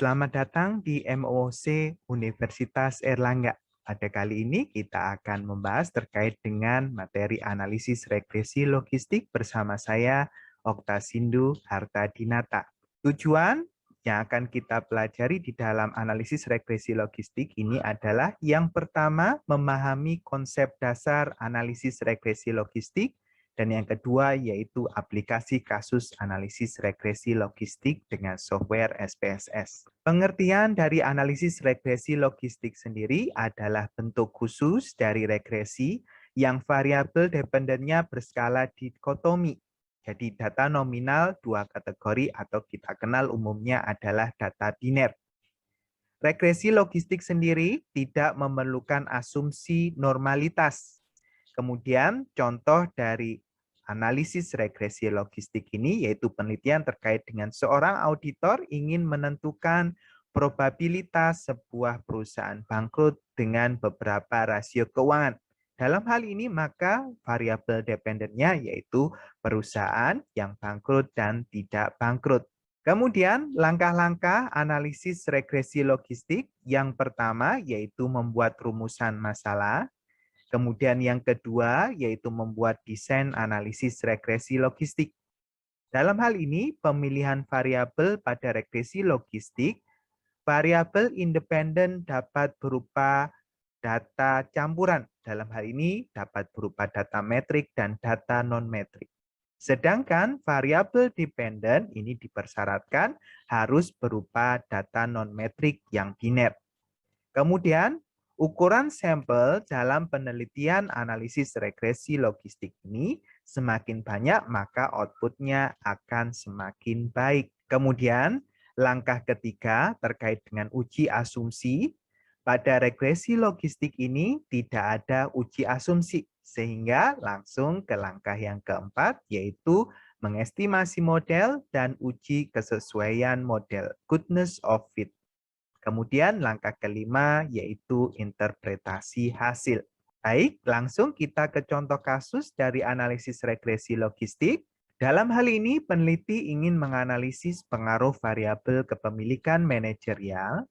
Selamat datang di MOOC Universitas Erlangga. Pada kali ini kita akan membahas terkait dengan materi analisis regresi logistik bersama saya, Okta Sindu Hartadinata. Tujuan yang akan kita pelajari di dalam analisis regresi logistik ini adalah yang pertama, memahami konsep dasar analisis regresi logistik, dan yang kedua yaitu aplikasi kasus analisis regresi logistik dengan software SPSS. Pengertian dari analisis regresi logistik sendiri adalah bentuk khusus dari regresi yang variabel dependennya berskala dikotomi. Jadi data nominal dua kategori atau kita kenal umumnya adalah data biner. Regresi logistik sendiri tidak memerlukan asumsi normalitas. Kemudian contoh dari analisis regresi logistik ini yaitu penelitian terkait dengan seorang auditor ingin menentukan probabilitas sebuah perusahaan bangkrut dengan beberapa rasio keuangan. Dalam hal ini maka variabel dependennya yaitu perusahaan yang bangkrut dan tidak bangkrut. Kemudian langkah-langkah analisis regresi logistik yang pertama yaitu membuat rumusan masalah. Kemudian yang kedua yaitu membuat desain analisis regresi logistik. Dalam hal ini, pemilihan variabel pada regresi logistik, variabel independen dapat berupa data campuran. Dalam hal ini dapat berupa data metrik dan data non-metrik. Sedangkan variabel dependen ini dipersyaratkan harus berupa data non-metrik yang biner. Kemudian, ukuran sampel dalam penelitian analisis regresi logistik ini semakin banyak, maka outputnya akan semakin baik. Kemudian, langkah ketiga terkait dengan uji asumsi. Pada regresi logistik ini tidak ada uji asumsi, sehingga langsung ke langkah yang keempat, yaitu mengestimasi model dan uji kesesuaian model, goodness of fit. Kemudian langkah kelima yaitu interpretasi hasil. Baik, langsung kita ke contoh kasus dari analisis regresi logistik. Dalam hal ini, peneliti ingin menganalisis pengaruh variabel kepemilikan manajerial,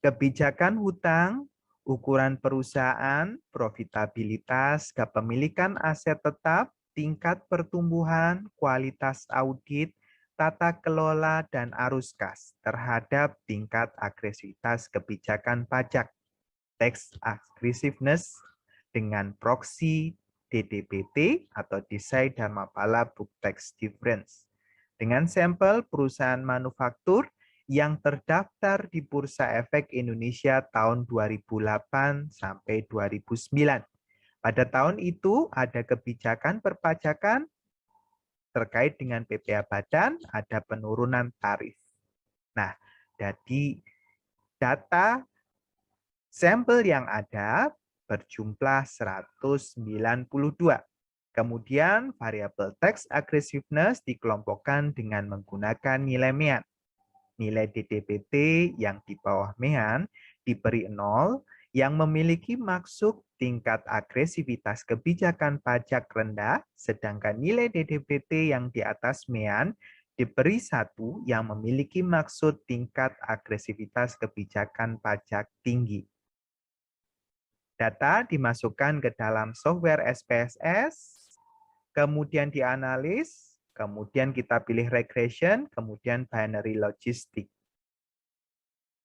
kebijakan hutang, ukuran perusahaan, profitabilitas, kepemilikan aset tetap, tingkat pertumbuhan, kualitas audit, tata kelola, dan arus kas terhadap tingkat agresivitas kebijakan pajak, tax aggressiveness dengan proksi DDBT atau Desai Dharmapala Book Tax Difference. Dengan sampel perusahaan manufaktur yang terdaftar di Bursa Efek Indonesia tahun 2008 sampai 2009. Pada tahun itu ada kebijakan perpajakan terkait dengan PPh Badan, ada penurunan tarif. Nah, jadi data sampel yang ada berjumlah 192. Kemudian variabel tax aggressiveness dikelompokkan dengan menggunakan nilai MEAN. Nilai DDBT yang di bawah MEAN diberi 0, yang memiliki maksud tingkat agresivitas kebijakan pajak rendah, sedangkan nilai DDBT yang di atas MEAN diberi 1, yang memiliki maksud tingkat agresivitas kebijakan pajak tinggi. Data dimasukkan ke dalam software SPSS, kemudian dianalis, kemudian kita pilih regression, kemudian binary logistik.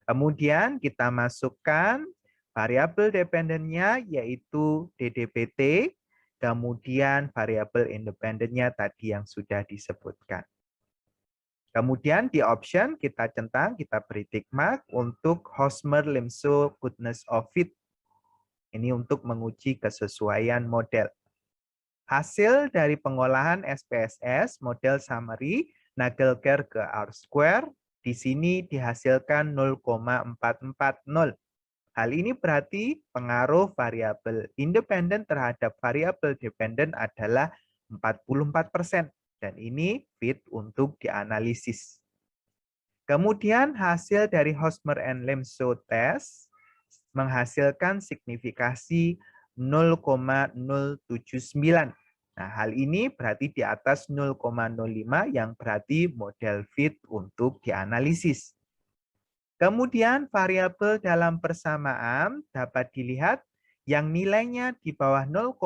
Kemudian kita masukkan variabel dependennya yaitu DDBT, kemudian variabel independennya tadi yang sudah disebutkan. Kemudian di option kita centang, kita beri tick mark untuk Hosmer-Limso goodness of fit. Ini untuk menguji kesesuaian model. Hasil dari pengolahan SPSS, model summary, Nagelkar ke R-square, di sini dihasilkan 0,440. Hal ini berarti pengaruh variabel independen terhadap variabel dependen adalah 44%. Dan ini fit untuk dianalisis. Kemudian hasil dari Hosmer and Limso test menghasilkan signifikasi 0,079. Nah, hal ini berarti di atas 0,05 yang berarti model fit untuk dianalisis. Kemudian variabel dalam persamaan dapat dilihat yang nilainya di bawah 0,05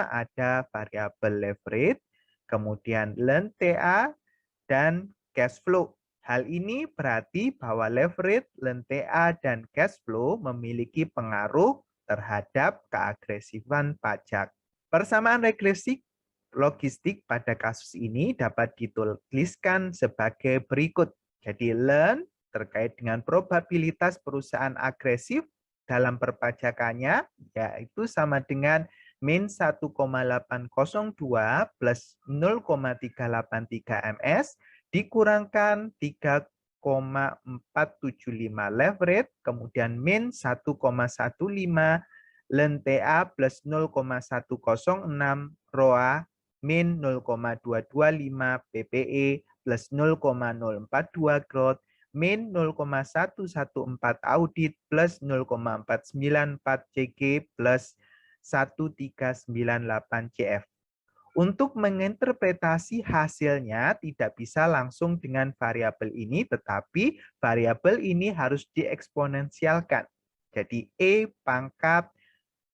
ada variabel leverage, kemudian ln TA, dan cash flow. Hal ini berarti bahwa leverage, ln TA, dan cash flow memiliki pengaruh terhadap keagresifan pajak. Persamaan regresi logistik pada kasus ini dapat dituliskan sebagai berikut. Jadi ln terkait dengan probabilitas perusahaan agresif dalam perpajakannya, yaitu sama dengan min 1,802 plus 0,383 ms dikurangkan 3,475 leverage, kemudian min 1,15 ln TA plus 0,106 ROA min 0,225 PPE plus 0,042 growth min 0,114 audit plus 0,494 CG plus 1398 CF. Untuk menginterpretasi hasilnya tidak bisa langsung dengan variabel ini, tetapi variabel ini harus dieksponensialkan. Jadi E pangkat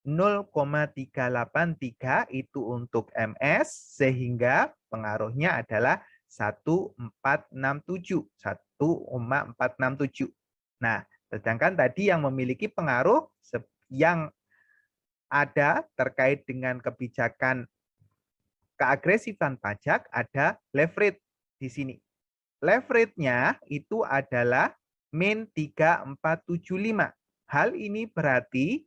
0,383 itu untuk MS, sehingga pengaruhnya adalah 1467. 1,467. Nah, sedangkan tadi yang memiliki pengaruh yang ada terkait dengan kebijakan keagresifan pajak ada leverage di sini. Leverage-nya itu adalah min 3475. Hal ini berarti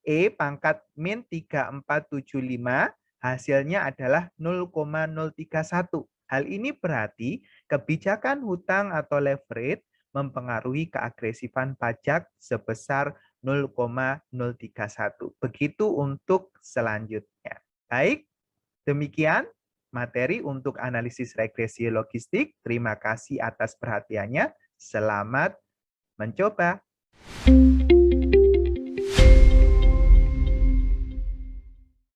E pangkat min 3475 hasilnya adalah 0,031. Hal ini berarti kebijakan hutang atau leverage mempengaruhi keagresifan pajak sebesar 0,031. Begitu untuk selanjutnya. Baik, demikian materi untuk analisis regresi logistik. Terima kasih atas perhatiannya. Selamat mencoba.